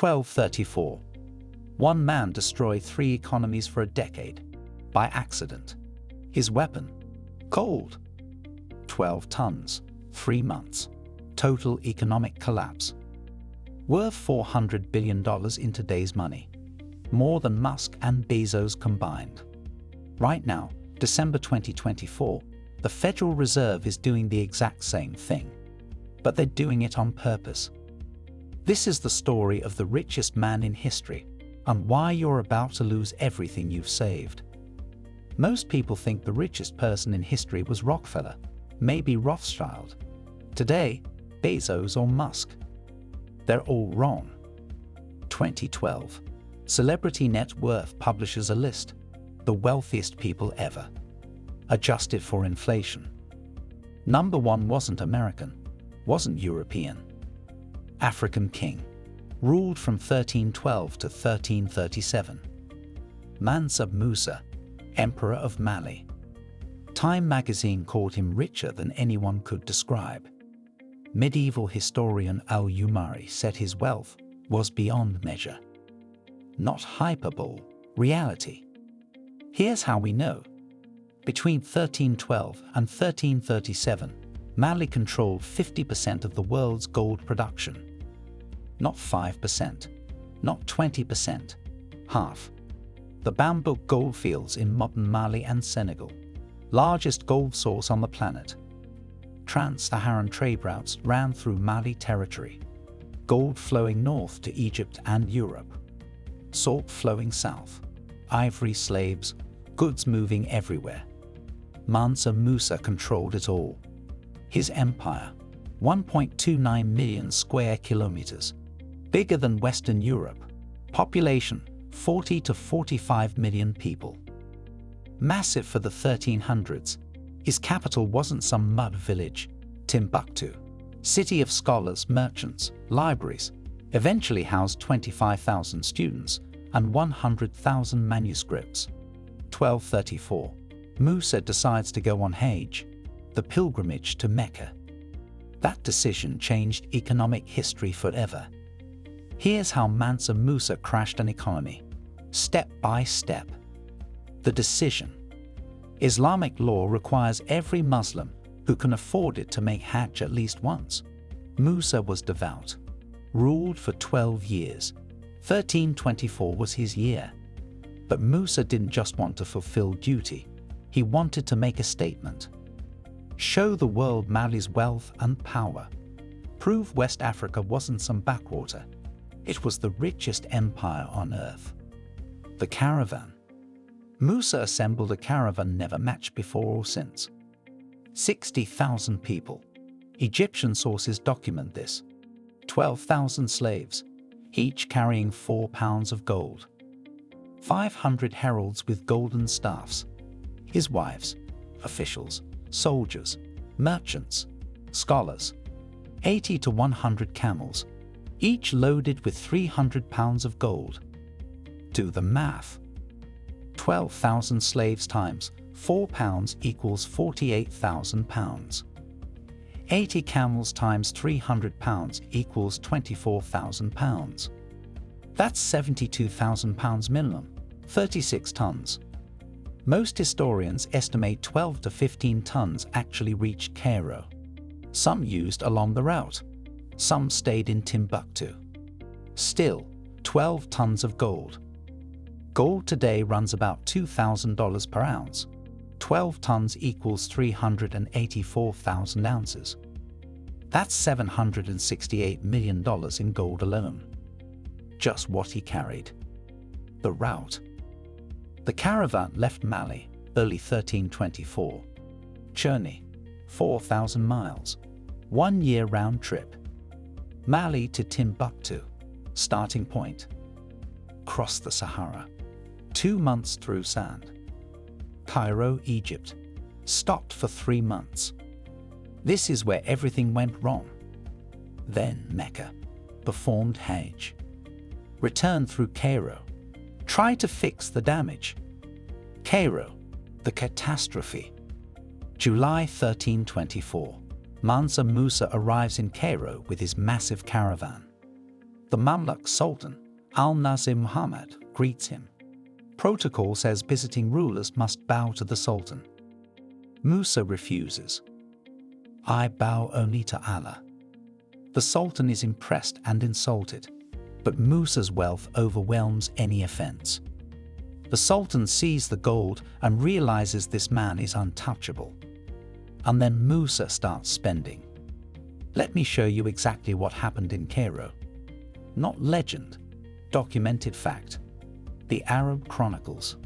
1234. One man destroyed 3 economies for a decade. By accident. His weapon? Gold. 12 tons, 3 months. Total economic collapse. Worth $400 billion in today's money. More than Musk and Bezos combined. Right now, December 2024, the Federal Reserve is doing the exact same thing. But they're doing it on purpose. This is the story of the richest man in history, and why you're about to lose everything you've saved. Most people think the richest person in history was Rockefeller, maybe Rothschild. Today, Bezos or Musk. They're all wrong. 2012. Celebrity Net Worth publishes a list. The wealthiest people ever. Adjusted for inflation. Number 1 wasn't American, wasn't European. African king. Ruled from 1312 to 1337. Mansa Musa, Emperor of Mali. Time magazine called him richer than anyone could describe. Medieval historian Al-Umari said his wealth was beyond measure. Not hyperbole, reality. Here's how we know. Between 1312 and 1337, Mali controlled 50% of the world's gold production. Not 5%, not 20%, half. The Bambouk goldfields in modern Mali and Senegal, largest gold source on the planet. Trans-Saharan trade routes ran through Mali territory. Gold flowing north to Egypt and Europe. Salt flowing south. Ivory slaves, goods moving everywhere. Mansa Musa controlled it all. His empire, 1.29 million square kilometers, bigger than Western Europe. Population, 40 to 45 million people. Massive for the 1300s. His capital wasn't some mud village, Timbuktu. City of scholars, merchants, libraries. Eventually housed 25,000 students and 100,000 manuscripts. 1234. Musa decides to go on Hajj, the pilgrimage to Mecca. That decision changed economic history forever. Here's how Mansa Musa crashed an economy, step by step. The decision. Islamic law requires every Muslim who can afford it to make Hajj at least once. Musa was devout. Ruled for 12 years. 1324 was his year. But Musa didn't just want to fulfill duty. He wanted to make a statement. Show the world Mali's wealth and power. Prove West Africa wasn't some backwater. It was the richest empire on earth. The caravan. Musa assembled a caravan never matched before or since. 60,000 people. Egyptian sources document this. 12,000 slaves, each carrying 4 pounds of gold. 500 heralds with golden staffs. His wives, officials, soldiers, merchants, scholars. 80 to 100 camels, each loaded with 300 pounds of gold. Do the math. 12,000 slaves times 4 pounds equals 48,000 pounds. 80 camels times 300 pounds equals 24,000 pounds. That's 72,000 pounds minimum, 36 tons. Most historians estimate 12 to 15 tons actually reached Cairo. Some used along the route. Some stayed in Timbuktu. Still, 12 tons of gold. Gold today runs about $2,000 per ounce. 12 tons equals 384,000 ounces. That's $768 million in gold alone. Just what he carried. The route. The caravan left Mali, early 1324. Journey, 4,000 miles. 1 year round trip. Mali to Timbuktu, starting point. Cross the Sahara. 2 months through sand. Cairo, Egypt. Stopped for 3 months. This is where everything went wrong. Then Mecca. Performed Hajj. Returned through Cairo. Try to fix the damage. Cairo. The catastrophe. July 1324. Mansa Musa arrives in Cairo with his massive caravan. The Mamluk Sultan, Al-Nasir Muhammad, greets him. Protocol says visiting rulers must bow to the Sultan. Musa refuses. I bow only to Allah. The Sultan is impressed and insulted, but Musa's wealth overwhelms any offense. The Sultan sees the gold and realizes this man is untouchable. And then Musa starts spending. Let me show you exactly what happened in Cairo. Not legend, documented fact. The Arab Chronicles.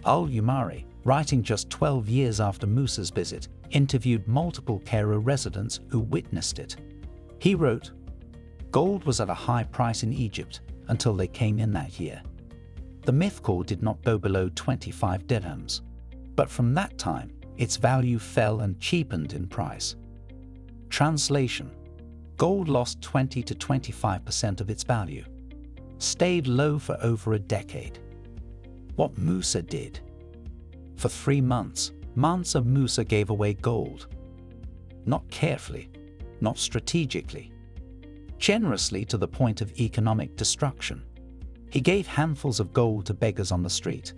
Al-Umari, writing just 12 years after Musa's visit, interviewed multiple Cairo residents who witnessed it. He wrote, "Gold was at a high price in Egypt until they came in that year. The mythical did not go below 25 dirhams, but from that time, its value fell and cheapened in price." Translation: gold lost 20 to 25% of its value, stayed low for over a decade. What Musa did? For 3 months, Mansa Musa gave away gold. Not carefully, not strategically. Generously to the point of economic destruction. He gave handfuls of gold to beggars on the street.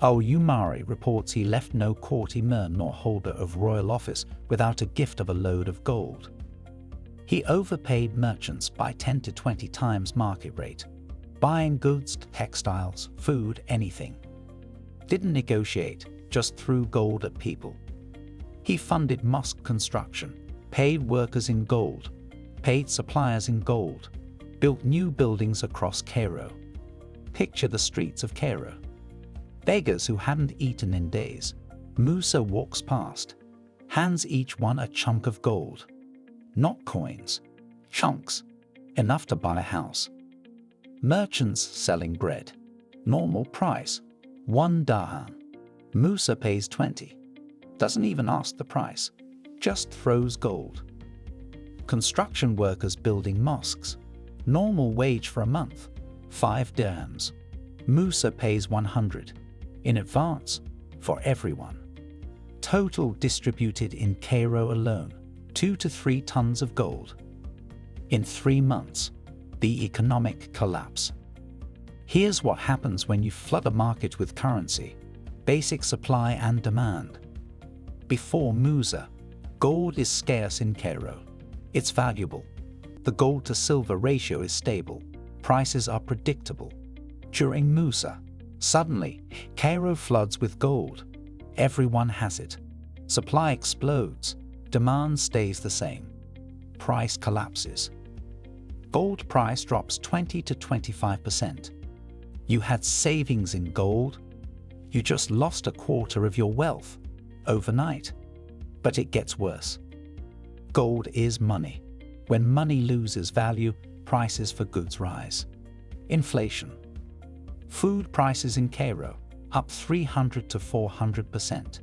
Al-Umari reports he left no court emir nor holder of royal office without a gift of a load of gold. He overpaid merchants by 10 to 20 times market rate, buying goods, textiles, food, anything. Didn't negotiate, just threw gold at people. He funded mosque construction, paid workers in gold, paid suppliers in gold, built new buildings across Cairo. Picture the streets of Cairo. Beggars who hadn't eaten in days. Musa walks past, hands each one a chunk of gold. Not coins, chunks, enough to buy a house. Merchants selling bread. Normal price, 1 dirham. Musa pays 20. Doesn't even ask the price, just throws gold. Construction workers building mosques. Normal wage for a month, 5 dirhams. Musa pays 100. In advance, for everyone. Total distributed in Cairo alone, 2 to 3 tons of gold. In 3 months, the economic collapse. Here's what happens when you flood a market with currency, basic supply and demand. Before Musa, gold is scarce in Cairo. It's valuable. The gold to silver ratio is stable. Prices are predictable. During Musa, suddenly, Cairo floods with gold. Everyone has it. Supply explodes. Demand stays the same. Price collapses. Gold price drops 20 to 25%. You had savings in gold. You just lost a quarter of your wealth overnight. But it gets worse. Gold is money. When money loses value, prices for goods rise. Inflation. Food prices in Cairo up 300 to 400%.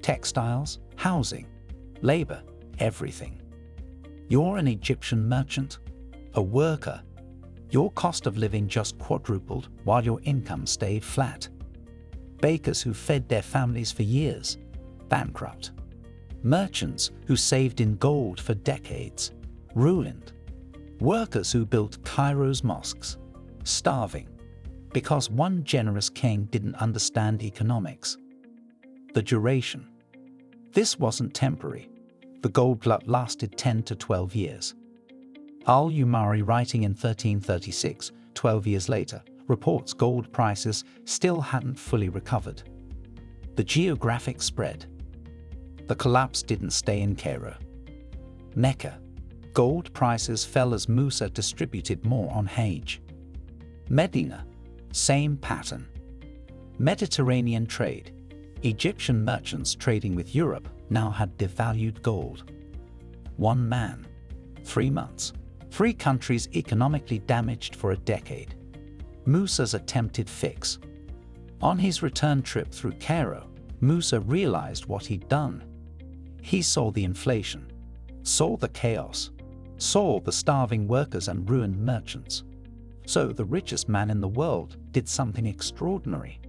Textiles, housing, labor, everything. You're an Egyptian merchant, a worker. Your cost of living just quadrupled while your income stayed flat. Bakers who fed their families for years, bankrupt. Merchants who saved in gold for decades, ruined. Workers who built Cairo's mosques, starving, because one generous king didn't understand economics. The duration. This wasn't temporary. The gold glut lasted 10 to 12 years. Al-Umari, writing in 1336, 12 years later, reports gold prices still hadn't fully recovered. The geographic spread. The collapse didn't stay in Cairo. Mecca. Gold prices fell as Musa distributed more on Hajj. Medina. Same pattern. Mediterranean trade. Egyptian merchants trading with Europe now had devalued gold. 1 man. 3 months. 3 countries economically damaged for a decade. Musa's attempted fix. On his return trip through Cairo, Musa realized what he'd done. He saw the inflation, saw the chaos, saw the starving workers and ruined merchants. So the richest man in the world did something extraordinary.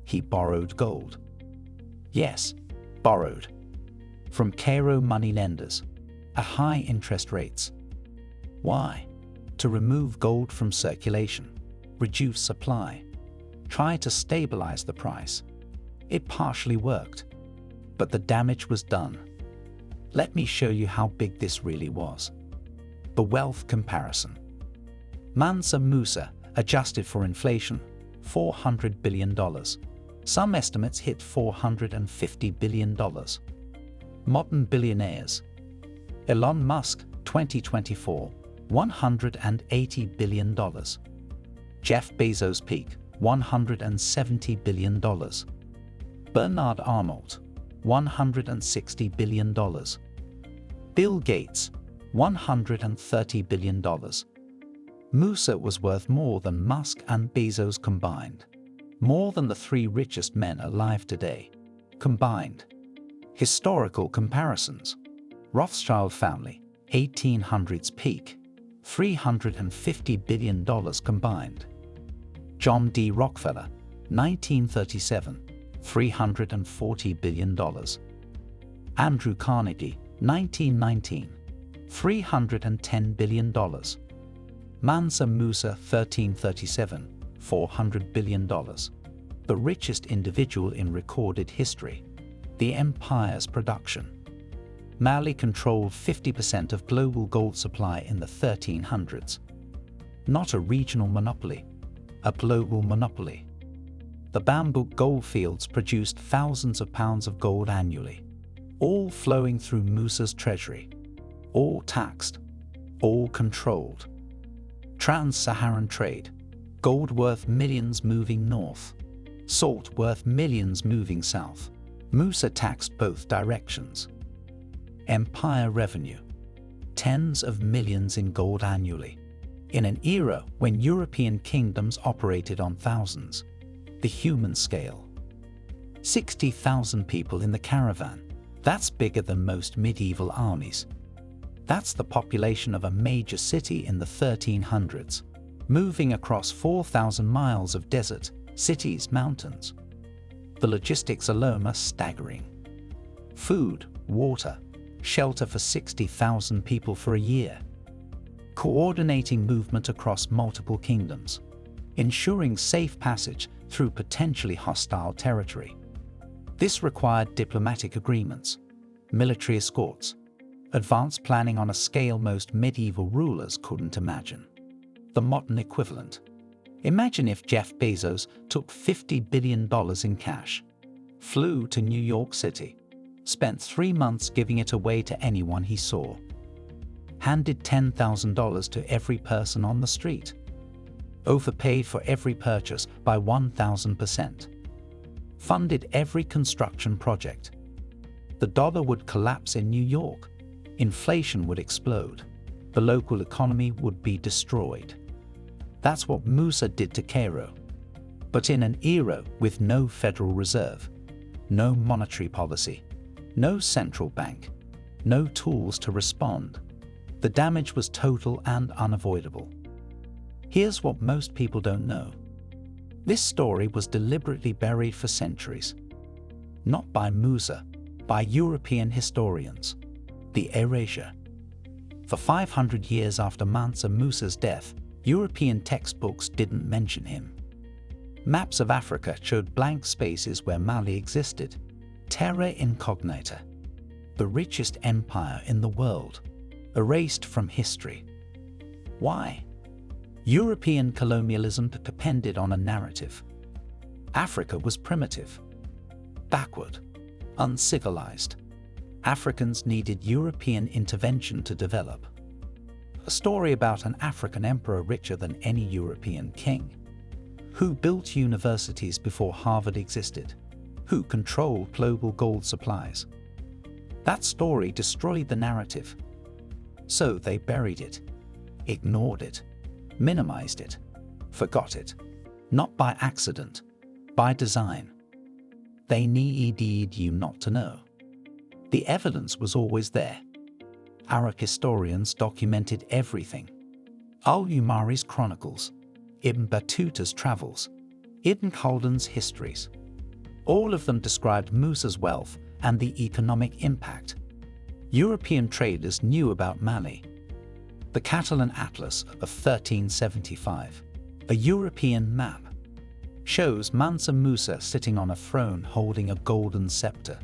He borrowed gold. Yes, borrowed. From Cairo moneylenders, at high interest rates. Why? to remove gold from circulation, reduce supply, try to stabilize the price. It partially worked, but the damage was done. Let me show you how big this really was. The wealth comparison. Mansa Musa, adjusted for inflation, $400 billion. Some estimates hit $450 billion. Modern billionaires. Elon Musk, 2024, $180 billion. Jeff Bezos peak, $170 billion. Bernard Arnault, $160 billion. Bill Gates, $130 billion. Musa was worth more than Musk and Bezos combined. More than the three richest men alive today, combined. Historical comparisons. Rothschild family, 1800s peak, $350 billion combined. John D. Rockefeller, 1937, $340 billion. Andrew Carnegie, 1919, $310 billion. Mansa Musa, 1337, $400 billion. The richest individual in recorded history. The empire's production. Mali controlled 50% of global gold supply in the 1300s. Not a regional monopoly, a global monopoly. The Bambouk goldfields produced thousands of pounds of gold annually, all flowing through Musa's treasury, all taxed, all controlled. Trans-Saharan trade, gold worth millions moving north, salt worth millions moving south. Musa taxed both directions. Empire revenue, tens of millions in gold annually. In an era when European kingdoms operated on thousands, the human scale. 60,000 people in the caravan, that's bigger than most medieval armies. That's the population of a major city in the 1300s, moving across 4,000 miles of desert, cities, mountains. The logistics alone are staggering. Food, water, shelter for 60,000 people for a year. Coordinating movement across multiple kingdoms. Ensuring safe passage through potentially hostile territory. This required diplomatic agreements, military escorts, advanced planning on a scale most medieval rulers couldn't imagine. The modern equivalent. Imagine if Jeff Bezos took $50 billion in cash, flew to New York City, spent 3 months giving it away to anyone he saw, handed $10,000 to every person on the street, overpaid for every purchase by 1,000%, funded every construction project. The dollar would collapse in New York, inflation would explode, the local economy would be destroyed. That's what Musa did to Cairo. But in an era with no Federal Reserve, no monetary policy, no central bank, no tools to respond, the damage was total and unavoidable. Here's what most people don't know. This story was deliberately buried for centuries. Not by Musa, by European historians. The erasure. For 500 years after Mansa Musa's death, European textbooks didn't mention him. Maps of Africa showed blank spaces where Mali existed. Terra incognita. The richest empire in the world, erased from history. Why? European colonialism depended on a narrative. Africa was primitive, backward, uncivilized. Africans needed European intervention to develop. A story about an African emperor richer than any European king. Who built universities before Harvard existed? Who controlled global gold supplies? That story destroyed the narrative. So they buried it, ignored it, minimized it, forgot it. Not by accident, by design. They needed you not to know. The evidence was always there. Arab historians documented everything. Al-Umari's chronicles, Ibn Battuta's travels, Ibn Khaldun's histories. All of them described Musa's wealth and the economic impact. European traders knew about Mali. The Catalan Atlas of 1375, a European map, shows Mansa Musa sitting on a throne holding a golden scepter.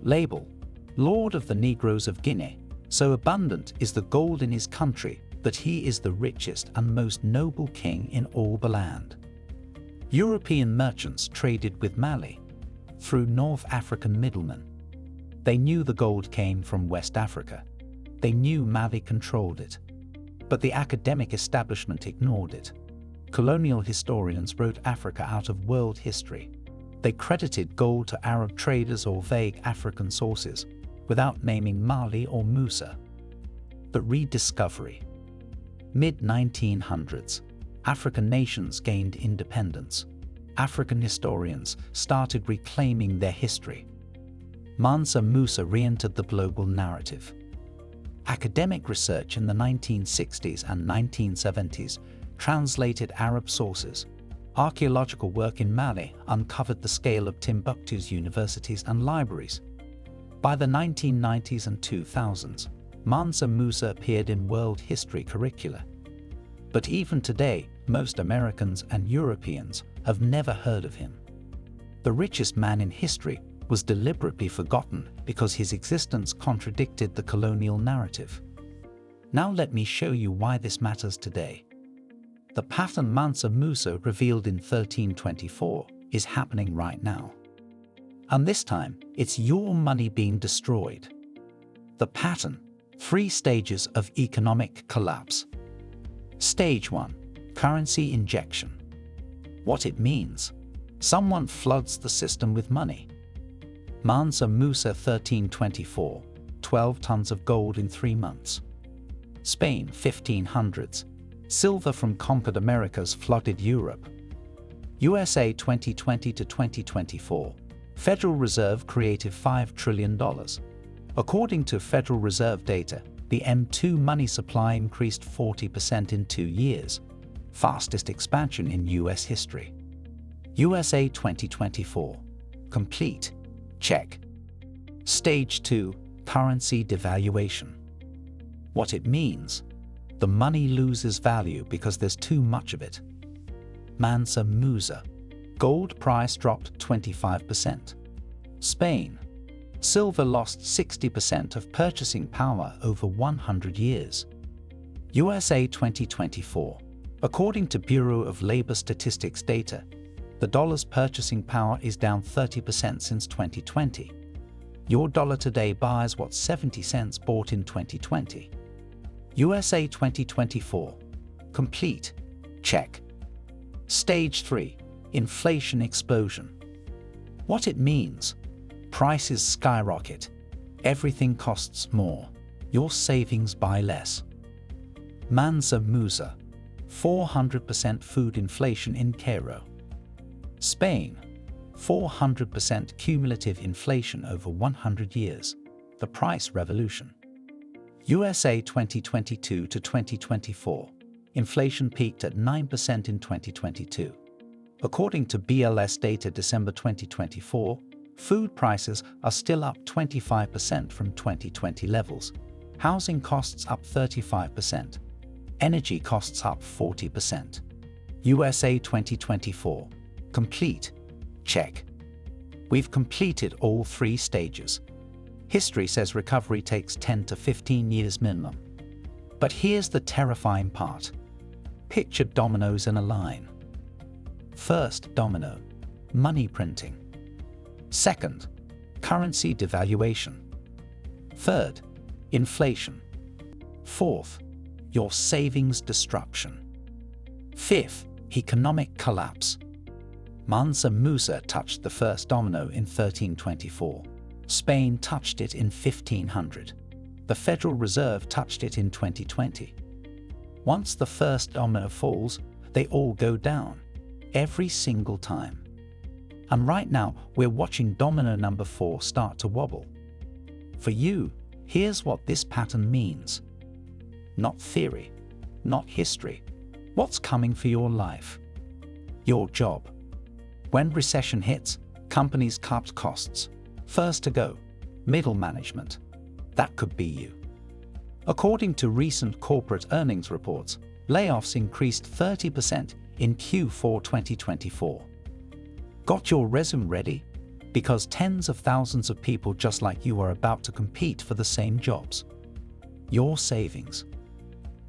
Label: Lord of the Negroes of Guinea, so abundant is the gold in his country that he is the richest and most noble king in all the land. European merchants traded with Mali through North African middlemen. They knew the gold came from West Africa. They knew Mali controlled it. But the academic establishment ignored it. Colonial historians wrote Africa out of world history. They credited gold to Arab traders or vague African sources, without naming Mali or Musa. But rediscovery. Mid-1900s, African nations gained independence. African historians started reclaiming their history. Mansa Musa re-entered the global narrative. Academic research in the 1960s and 1970s translated Arab sources. Archaeological work in Mali uncovered the scale of Timbuktu's universities and libraries. By the 1990s and 2000s, Mansa Musa appeared in world history curricula. But even today, most Americans and Europeans have never heard of him. The richest man in history was deliberately forgotten because his existence contradicted the colonial narrative. Now let me show you why this matters today. The pattern Mansa Musa revealed in 1324 is happening right now. And this time, it's your money being destroyed. The pattern: 3 stages of economic collapse. Stage 1: currency injection. What it means: someone floods the system with money. Mansa Musa 1324, 12 tons of gold in 3 months. Spain 1500s, silver from conquered Americas flooded Europe. USA 2020 to 2024, Federal Reserve created $5 trillion. According to Federal Reserve data, the M2 money supply increased 40% in 2 years, fastest expansion in US history. USA 2024, complete, check. Stage 2, currency devaluation. What it means: the money loses value because there's too much of it. Mansa Musa, gold price dropped 25%. Spain, silver lost 60% of purchasing power over 100 years. USA 2024, according to Bureau of Labor Statistics data, the dollar's purchasing power is down 30% since 2020. Your dollar today buys what 70 cents bought in 2020. USA 2024, complete, check. Stage 3, inflation explosion. What it means: prices skyrocket. Everything costs more. Your savings buy less. Mansa Musa, 400% food inflation in Cairo. Spain, 400% cumulative inflation over 100 years. The price revolution. USA 2022 to 2024, inflation peaked at 9% in 2022. According to BLS data December 2024, food prices are still up 25% from 2020 levels. Housing costs up 35%. Energy costs up 40%. USA 2024, complete, check. We've completed all 3 stages. History says recovery takes 10 to 15 years minimum. But here's the terrifying part. Picture dominoes in a line. First domino, money printing. Second, currency devaluation. Third, inflation. Fourth, your savings destruction. Fifth, economic collapse. Mansa Musa touched the first domino in 1324. Spain touched it in 1500. The Federal Reserve touched it in 2020. Once the first domino falls, they all go down, every single time. And right now, we're watching domino number 4 start to wobble. For you, here's what this pattern means. Not theory, not history. What's coming for your life? Your job. When recession hits, companies cut costs. First to go, middle management. That could be you. According to recent corporate earnings reports, layoffs increased 30% in Q4 2024. Got your resume ready? Because tens of thousands of people just like you are about to compete for the same jobs. Your savings,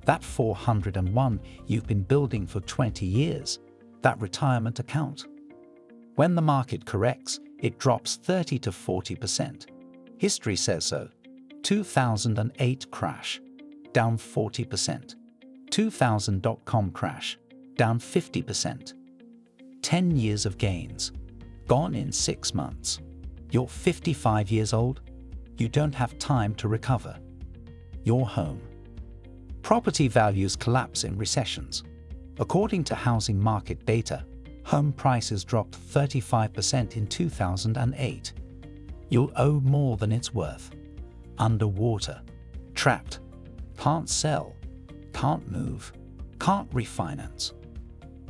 that 401 you've been building for 20 years, that retirement account. When the market corrects, it drops 30 to 40%. History says so. 2008 crash, down 40%. 2000.com crash, down 50%. 10 years of gains, gone in 6 months. You're 55 years old, you don't have time to recover. Your home. Property values collapse in recessions. According to housing market data, home prices dropped 35% in 2008. You'll owe more than it's worth. Underwater, trapped, can't sell, can't move, can't refinance.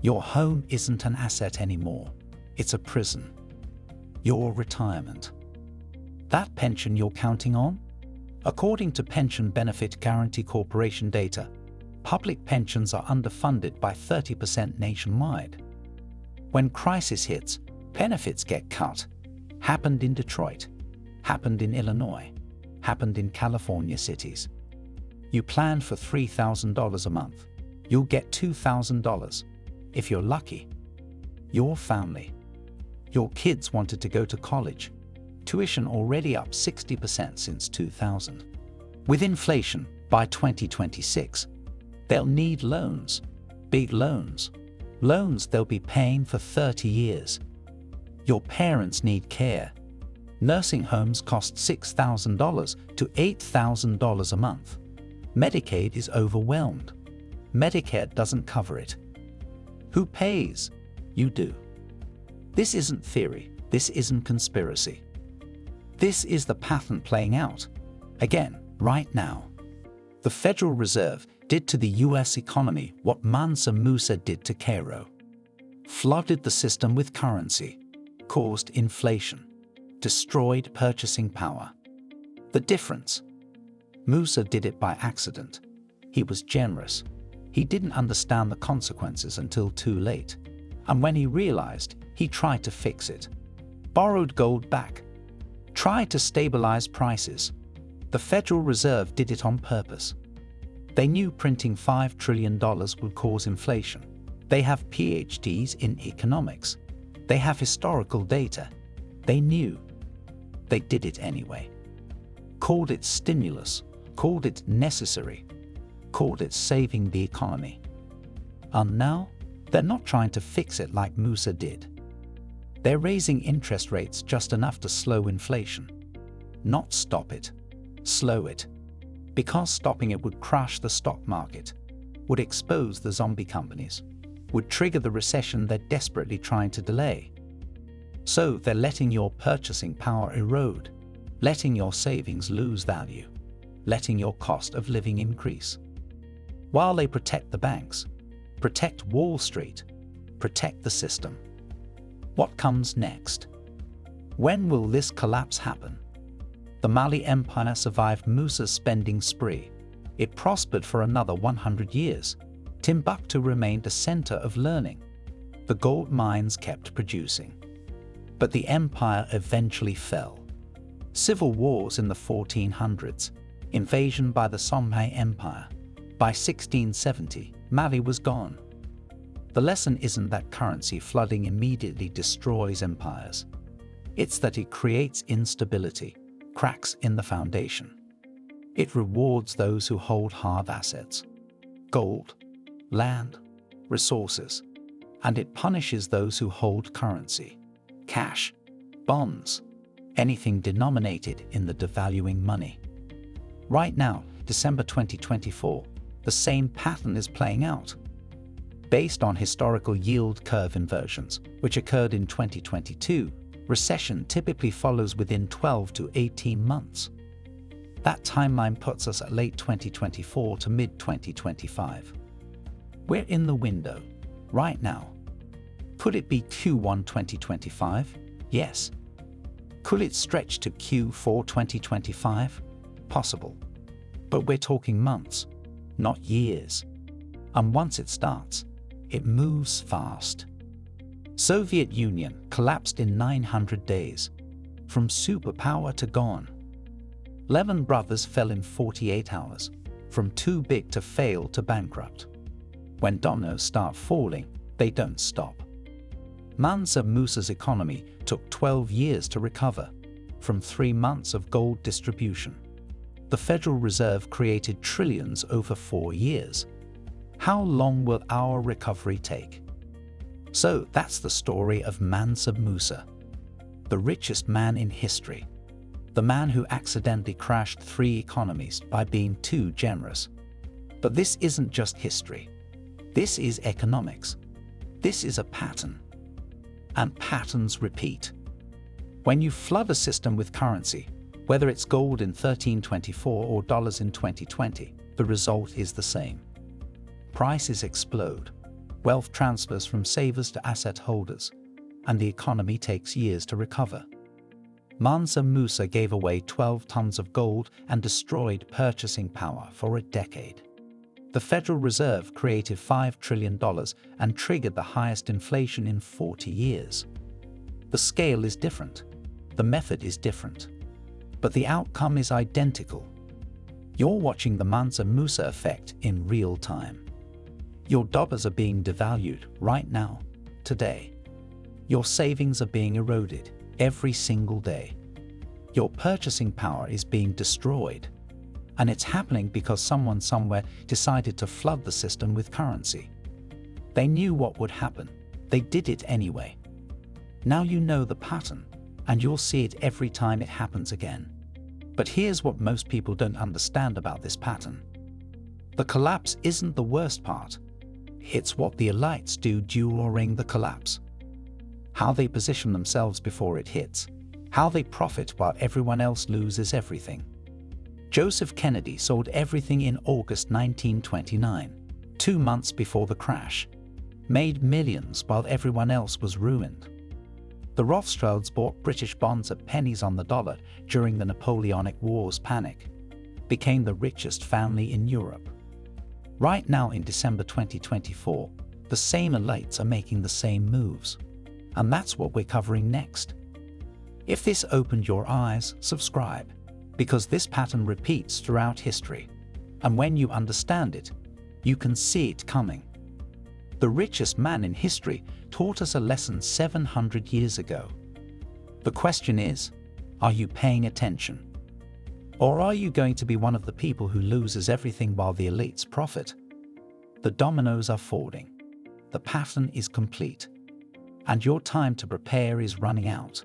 Your home isn't an asset anymore, it's a prison. Your retirement. That pension you're counting on? According to Pension Benefit Guaranty Corporation data, public pensions are underfunded by 30% nationwide. When crisis hits, benefits get cut. Happened in Detroit, happened in Illinois, happened in California cities. You plan for $3,000 a month, you'll get $2,000. If you're lucky. Your family. Your kids wanted to go to college. Tuition already up 60% since 2000. With inflation, by 2026, they'll need loans. Big loans. Loans they'll be paying for 30 years. Your parents need care. Nursing homes cost $6,000 to $8,000 a month. Medicaid is overwhelmed. Medicare doesn't cover it. Who pays? You do. This isn't theory. This isn't conspiracy. This is the pattern playing out. Again, right now. The Federal Reserve did to the US economy what Mansa Musa did to Cairo. Flooded the system with currency, caused inflation, destroyed purchasing power. The difference? Musa did it by accident. He was generous. He didn't understand the consequences until too late. And when he realized, he tried to fix it. Borrowed gold back. Tried to stabilize prices. The Federal Reserve did it on purpose. They knew printing $5 trillion would cause inflation. They have PhDs in economics. They have historical data. They knew. They did it anyway. Called it stimulus. Called it necessary. Called it saving the economy. And now, they're not trying to fix it like Musa did. They're raising interest rates just enough to slow inflation. Not stop it. Slow it. Because stopping it would crash the stock market, would expose the zombie companies, would trigger the recession they're desperately trying to delay. So they're letting your purchasing power erode, letting your savings lose value, letting your cost of living increase. While they protect the banks, protect Wall Street, protect the system. What comes next? When will this collapse happen? The Mali Empire survived Musa's spending spree. It prospered for another 100 years. Timbuktu remained a center of learning. The gold mines kept producing. But the empire eventually fell. Civil wars in the 1400s, invasion by the Somme Empire. By 1670, Mali was gone. The lesson isn't that currency flooding immediately destroys empires. It's that it creates instability, cracks in the foundation. It rewards those who hold hard assets, gold, land, resources, and it punishes those who hold currency, cash, bonds, anything denominated in the devaluing money. Right now, December 2024, the same pattern is playing out. Based on historical yield curve inversions, which occurred in 2022, recession typically follows within 12 to 18 months. That timeline puts us at late 2024 to mid-2025. We're in the window, right now. Could it be Q1 2025? Yes. Could it stretch to Q4 2025? Possible. But we're talking months, not years. And once it starts, it moves fast. Soviet Union collapsed in 900 days, from superpower to gone. Lehman Brothers fell in 48 hours, from too big to fail to bankrupt. When dominoes start falling, they don't stop. Mansa Musa's economy took 12 years to recover, from 3 months of gold distribution. The Federal Reserve created trillions over 4 years. How long will our recovery take? So that's the story of Mansa Musa, the richest man in history, the man who accidentally crashed 3 economies by being too generous. But this isn't just history. This is economics. This is a pattern. And patterns repeat. When you flood a system with currency, whether it's gold in 1324 or dollars in 2020, the result is the same. Prices explode, wealth transfers from savers to asset holders, and the economy takes years to recover. Mansa Musa gave away 12 tons of gold and destroyed purchasing power for a decade. The Federal Reserve created $5 trillion and triggered the highest inflation in 40 years. The scale is different. The method is different. But the outcome is identical. You're watching the Mansa Musa effect in real time. Your dollars are being devalued right now, today. Your savings are being eroded every single day. Your purchasing power is being destroyed. And it's happening because someone somewhere decided to flood the system with currency. They knew what would happen. They did it anyway. Now you know the pattern, and you'll see it every time it happens again. But here's what most people don't understand about this pattern. The collapse isn't the worst part. It's what the elites do during the collapse. How they position themselves before it hits. How they profit while everyone else loses everything. Joseph Kennedy sold everything in August 1929, 2 months before the crash. Made millions while everyone else was ruined. The Rothschilds bought British bonds at pennies on the dollar during the Napoleonic Wars panic. Became the richest family in Europe. Right now in December 2024, the same elites are making the same moves. And that's what we're covering next. If this opened your eyes, subscribe, because this pattern repeats throughout history. And when you understand it, you can see it coming. The richest man in history taught us a lesson 700 years ago. The question is, are you paying attention? Or are you going to be one of the people who loses everything while the elites profit? The dominoes are falling. The pattern is complete. And your time to prepare is running out.